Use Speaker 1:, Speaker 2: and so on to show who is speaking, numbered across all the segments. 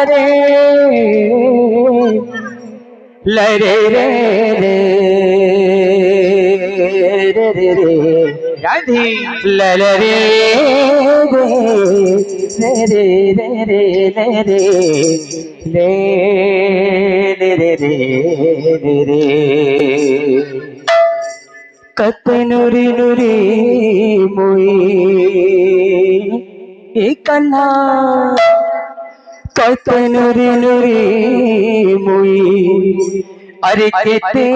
Speaker 1: रे लरे रे रे रे रे रे
Speaker 2: राधे
Speaker 1: लरे रे रे रे रे रे रे रे रे रे रे रे कत नुरी नुरी मुई कन्हा कत नुरी नुरी मुई अरे केते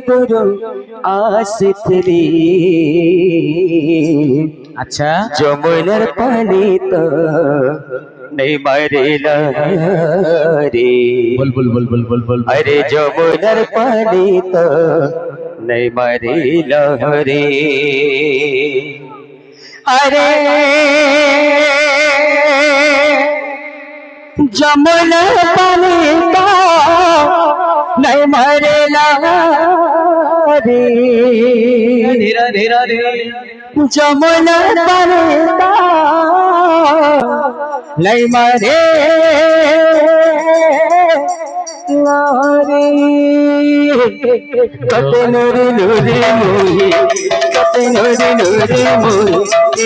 Speaker 1: दूर आसितरी
Speaker 2: अच्छा
Speaker 1: যমুনার পানি তো नहीं मरेला रे
Speaker 2: बोल बोल बोल बोल बोल बोल
Speaker 1: अरे যমুনার পানি তো नहीं मरेला रे अरे যমুনার পানি তো नहीं मरेला रे
Speaker 2: धीरा धीरा धीरा
Speaker 1: যমুনার পানি তো नहीं मरे लारे कत नुरी नुरी मुई कत नुरी नुरी मुई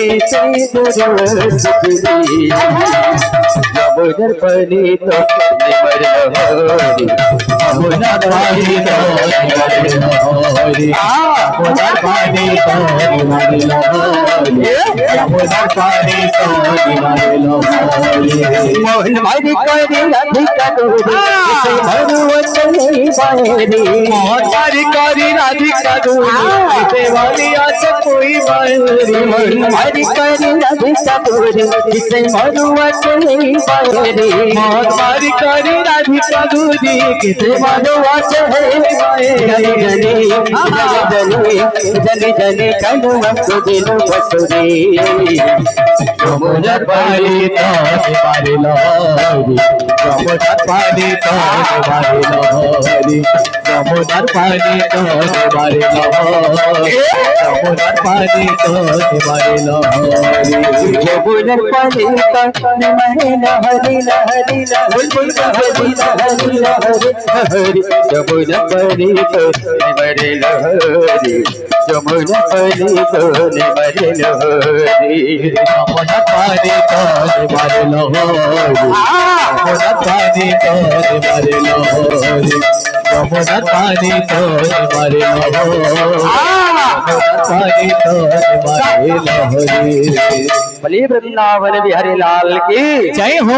Speaker 1: ऐसे दुर्वसती যমুনার পানি তো নিমর লহরি
Speaker 2: যমুনার পানি তো নিমর লহরি যমুনার পানি তো নিমর লহরি যমুনার পানি তো নিমর লহরি
Speaker 1: मोहन मारी करी राधिका दूरी इसे मरुवत नहीं पाएरी
Speaker 2: मोहन मारी करी राधिका दूरी इसे वाली आशा कोई बाहरी
Speaker 1: मोहन मारी करी राधिका दूरी इसे मरुवत नहीं पाएरी
Speaker 2: मोहन मारी करी राधिका दूरी
Speaker 1: किसे मरुवत नहीं पाएरी जनी जनी जनी कनुआ को दिल बसुरी
Speaker 2: যমুনার পানি তো নিমর লহরি যমুনার পানি তো নিমর লহরি যমুনার পানি তো নিমর লহরি যমুনার পানি তো নিমর লহরি
Speaker 1: যমুনার পানি তো নিমর লহরি লহরি বুলবুল লহরি লহরি লহরি লহরি যমুনার পানি তো নিমর লহরি যমুনার পানি তো নিমর লহরি
Speaker 2: যমুনার পানি তো নিমর লহরি যমুনার পানি তো নিমর লহরি যমুনার পানি তো নিমর লহরি যমুনার পানি তো নিমর লহরি
Speaker 1: बलि वृंदावन बिहारी लाल की
Speaker 2: जय हो।